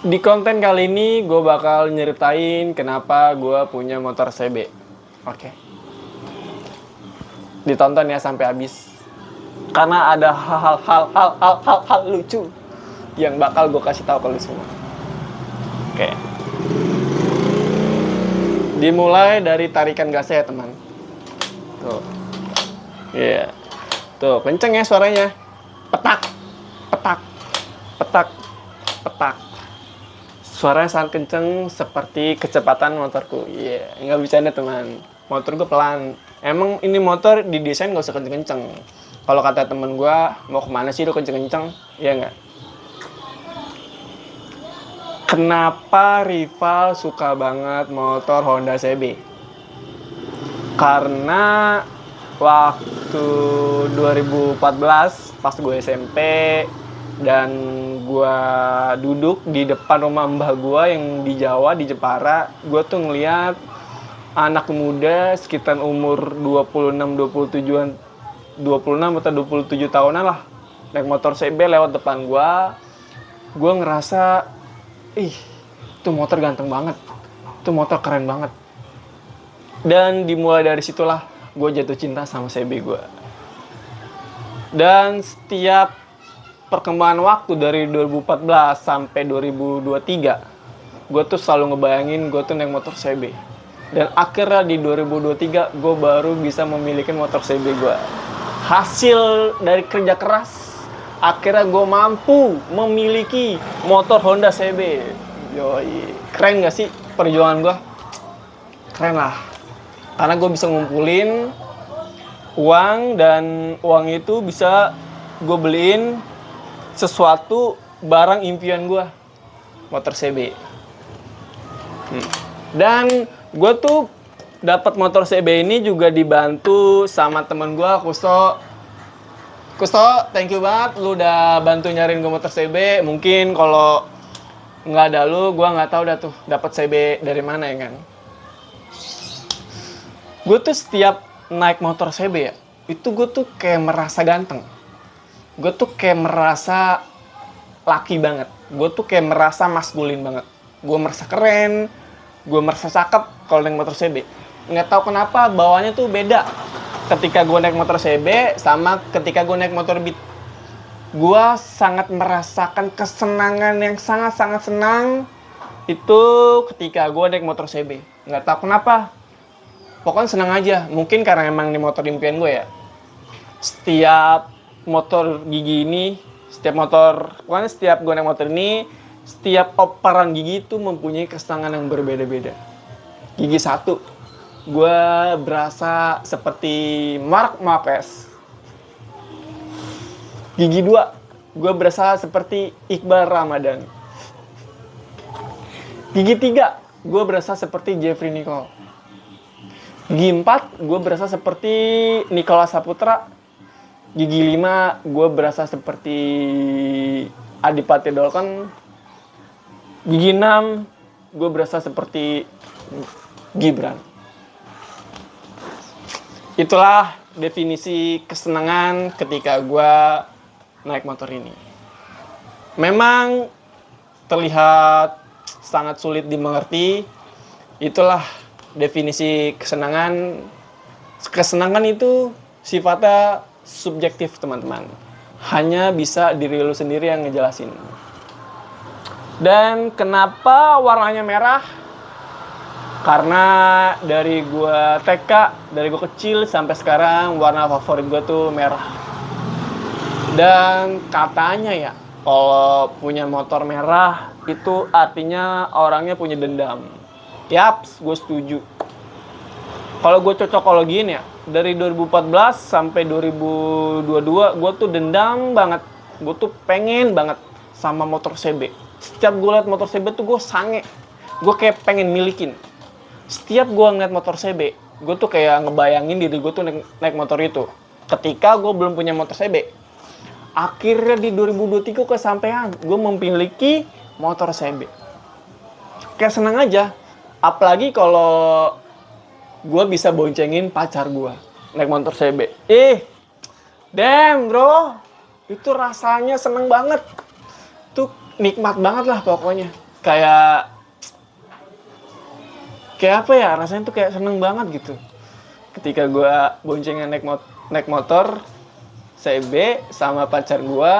Di konten kali ini gue bakal nyeritain kenapa gue punya motor CB. Oke. Ditonton ya sampai habis. Karena ada hal-hal lucu yang bakal gue kasih tahu ke lu semua. Oke. Dimulai dari tarikan gasnya ya teman. Tuh. Iya. Yeah. Tuh, kenceng ya suaranya. Petak. Petak. Petak. Petak. Suaranya sangat kenceng seperti kecepatan motorku. Iya, nggak bercanda teman. Motor gue pelan. Emang ini motor didesain nggak usah kenceng-kenceng. Kalau kata temen gue, mau kemana sih lu kenceng-kenceng? Iya nggak? Kenapa rival suka banget motor Honda CB? Karena waktu 2014 pas gue SMP dan gue duduk di depan rumah mbah gue yang di Jawa, di Jepara, gue tuh ngeliat anak muda sekitar umur 26 atau 27 tahunan lah naik motor CB lewat depan gue ngerasa itu motor ganteng banget, itu motor keren banget. Dan dimulai dari situlah gue jatuh cinta sama CB gue. Dan setiap perkembangan waktu dari 2014 sampai 2023, gue tuh selalu ngebayangin gue tuh naik motor CB. Dan akhirnya di 2023 gue baru bisa memiliki motor CB gue. Hasil dari kerja keras, akhirnya gue mampu memiliki motor Honda CB. Yoi, keren gak sih perjuangan gue? Keren lah. Karena gue bisa ngumpulin uang dan uang itu bisa gue beliin sesuatu barang impian gue, motor CB. Dan gue tuh dapat motor CB ini juga dibantu sama temen gue, Kusto. Kusto, thank you banget, lu udah bantu nyariin gue motor CB. Mungkin kalau nggak ada lu, gue nggak tahu dah tuh dapat CB dari mana ya kan. Gue tuh setiap naik motor CB ya, itu gue tuh kayak merasa ganteng. Gue tuh kayak merasa laki banget. Gue tuh kayak merasa maskulin banget. Gue merasa keren, gue merasa cakep kalau naik motor CB. Nggak tahu kenapa bawaannya tuh beda ketika gue naik motor CB sama ketika gue naik motor Beat. Gue sangat merasakan kesenangan yang sangat-sangat senang itu ketika gue naik motor CB. Nggak tahu kenapa. Pokoknya senang aja. Mungkin karena emang ini motor impian gue ya. Setiap motor gigi ini, pokoknya setiap gue naik motor ini, setiap operan gigi itu mempunyai kesenangan yang berbeda-beda. Gigi 1, gue berasa seperti Marc Marquez. Gigi 2, gue berasa seperti Iqbal Ramadan. Gigi 3, gue berasa seperti Jeffrey Nicole. Gigi 4, gue berasa seperti Nicholas Saputra. Gigi 5, gue berasa seperti Adipati Dolken. Gigi 6, gue berasa seperti Gibran. Itulah definisi kesenangan ketika gue naik motor ini. Memang terlihat sangat sulit dimengerti. Itulah definisi kesenangan. Kesenangan itu sifatnya subjektif teman-teman. Hanya bisa diri lu sendiri yang ngejelasin. Dan kenapa warnanya merah? Karena dari gua TK, dari gua kecil sampai sekarang warna favorit gua tuh merah. Dan katanya ya, kalau punya motor merah itu artinya orangnya punya dendam. Yaps, gue setuju. Kalau gue cocokologiin ya, dari 2014 sampai 2022 gue tuh dendam banget. Gue tuh pengen banget sama motor CB. Setiap gue liat motor CB tuh gue sange. Gue kayak pengen milikin. Setiap gue ngeliat motor CB, gue tuh kayak ngebayangin diri gue tuh naik motor itu. Ketika gue belum punya motor CB. Akhirnya di 2023 kesampaian, gue memiliki motor CB. Kayak senang aja. Apalagi kalau gue bisa boncengin pacar gue naik motor CB. Damn bro, itu rasanya seneng banget. Tuh nikmat banget lah pokoknya. kayak apa ya, rasanya tuh kayak seneng banget gitu ketika gue boncengan naik motor CB sama pacar gue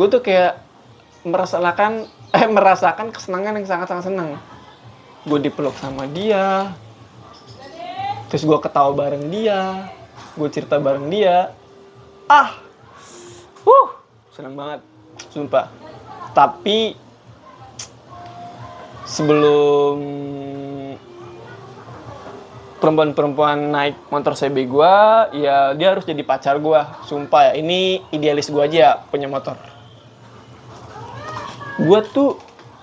tuh kayak merasakan kesenangan yang sangat-sangat senang. Gue dipeluk sama dia, terus gue ketawa bareng dia, gue cerita bareng dia. Seneng banget, sumpah. Tapi sebelum perempuan-perempuan naik motor CB gue, ya dia harus jadi pacar gue. Sumpah ya, ini idealis gue aja ya, punya motor. Gue tuh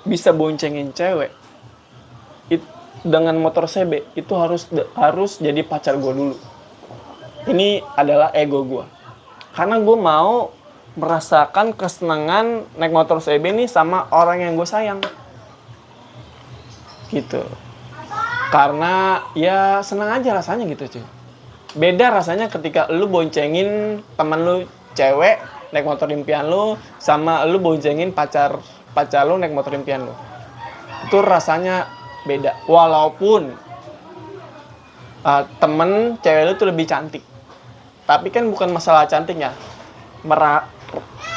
bisa boncengin cewek dengan motor CB itu harus jadi pacar gue dulu. Ini adalah ego gue, karena gue mau merasakan kesenangan naik motor CB nih sama orang yang gue sayang gitu. Karena ya senang aja rasanya gitu cuy. Beda rasanya ketika lu boncengin teman lu cewek naik motor impian lu, sama lu boncengin pacar lu naik motor impian lu. Itu rasanya beda. Walaupun temen cewek lu tuh lebih cantik, tapi kan bukan masalah cantiknya,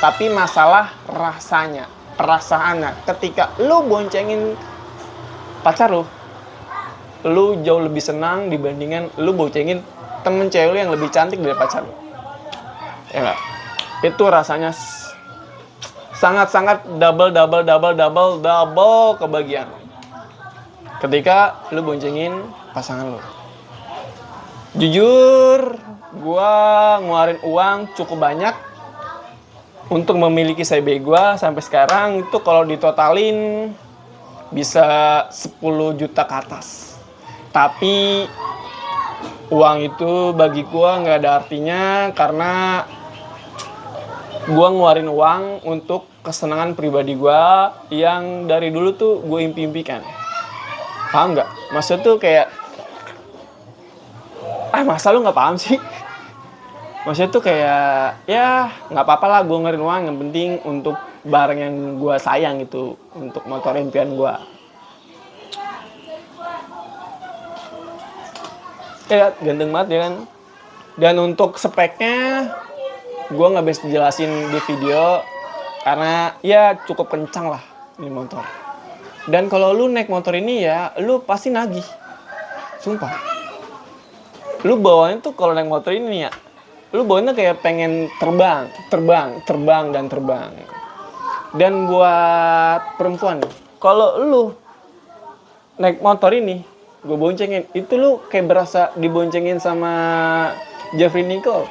tapi masalah rasanya, perasaannya. Ketika lu boncengin pacar lu jauh lebih senang dibandingkan lu boncengin temen cewek lu yang lebih cantik dari pacar lu. Ya enggak? Itu rasanya sangat-sangat double kebahagiaan ketika lu boncengin pasangan lu. Jujur, gua ngeluarin uang cukup banyak untuk memiliki CB gua sampai sekarang. Itu kalau ditotalin bisa 10 juta ke atas. Tapi uang itu bagi gua nggak ada artinya, karena gua ngeluarin uang untuk kesenangan pribadi gua yang dari dulu tuh gue impi-impikan. Paham nggak? Maksudnya tuh kayak masa lu nggak paham sih? Maksudnya tuh kayak ya nggak apa-apa lah gue ngeluarin uang, yang penting untuk barang yang gue sayang gitu, untuk motor impian gue. Ya ganteng banget ya kan. Dan untuk speknya gue nggak bisa jelasin di video karena ya cukup kencang lah ini motor. Dan kalau lu naik motor ini ya lu pasti nagih, sumpah. Lu bawanya tuh kalau naik motor ini ya, lu bawanya kayak pengen terbang. Dan buat perempuan, kalau lu naik motor ini gue boncengin, itu lu kayak berasa diboncengin sama Jeffrey Nicole.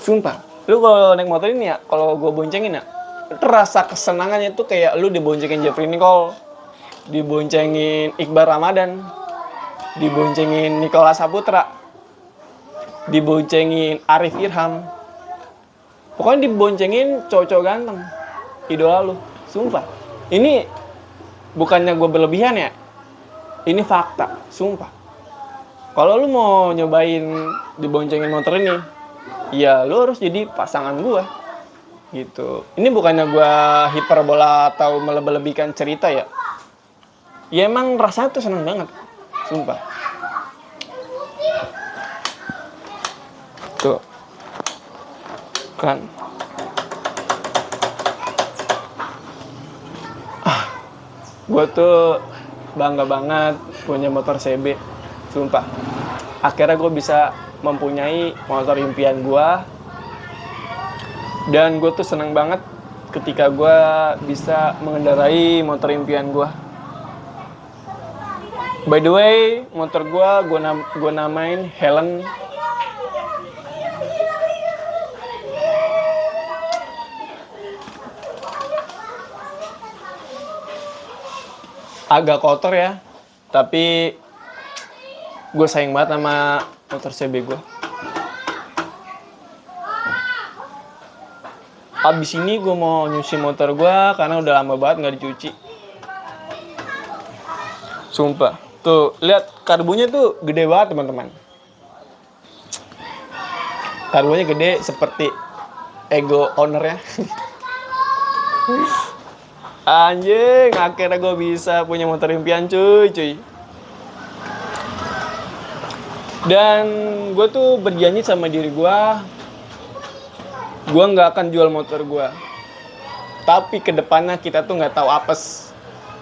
Sumpah, lu kalau naik motor ini ya, kalau gue boncengin ya, terasa kesenangannya tuh kayak lu diboncengin Jeffrey Nicole, diboncengin Iqbal Ramadan, diboncengin Nicholas Saputra, diboncengin Arif Irham. Pokoknya diboncengin cowok-cowok ganteng, idola lu. Sumpah, ini bukannya gue berlebihan ya, ini fakta, sumpah. Kalau lu mau nyobain diboncengin motor ini, ya lu harus jadi pasangan gue gitu. Ini bukannya gue hiperbola atau melebih-lebihkan cerita ya. Ya emang rasanya tuh seneng banget, sumpah. Tuh kan, gue tuh bangga banget punya motor CB, sumpah. Akhirnya gue bisa mempunyai motor impian gue, dan gue tuh seneng banget ketika gue bisa mengendarai motor impian gue. By the way, motor gue namain Helen. Agak kotor ya, tapi gue sayang banget sama motor CB gue. Abis ini gue mau nyuci motor gue karena udah lama banget nggak dicuci. Sumpah, tuh lihat karbunya tuh gede banget teman-teman. Karbunya gede seperti ego owner ya. Anjing, akhirnya gue bisa punya motor impian cuy. Dan gue tuh berjanji sama diri gue nggak akan jual motor gue. Tapi kedepannya kita tuh nggak tahu apes,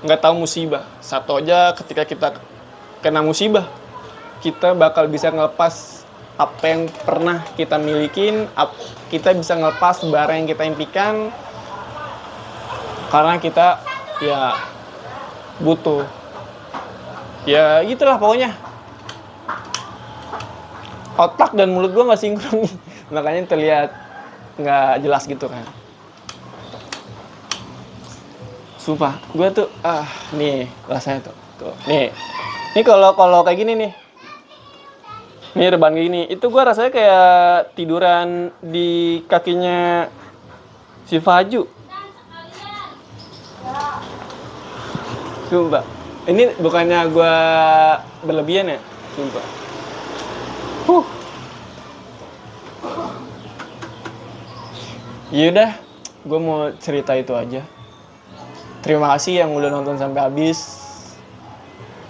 nggak tahu musibah. Satu aja ketika kita kena musibah, kita bakal bisa ngelepas apa yang pernah kita milikin, kita bisa ngelepas barang yang kita impikan, karena kita ya butuh. Ya gitulah pokoknya. Otak dan mulut gue nggak sinkron, makanya terlihat nggak jelas gitu kan. Sumpah, gue tuh nih rasanya tuh. Nih kalau kayak gini nih reban kayak gini, itu gue rasanya kayak tiduran di kakinya si Faju. Sumpah, ini bukannya gue berlebihan ya, sumpah. Yaudah, gue mau cerita itu aja. Terima kasih yang udah nonton sampai habis.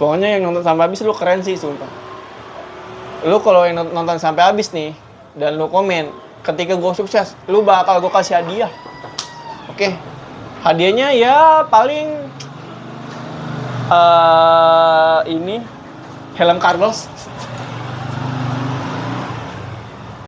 Pokoknya yang nonton sampai habis lu keren sih, sumpah. Lu kalau yang nonton sampai habis nih dan lu komen ketika gue sukses, lu bakal gue kasih hadiah. Oke. Hadiahnya ya paling ini helm Carlos.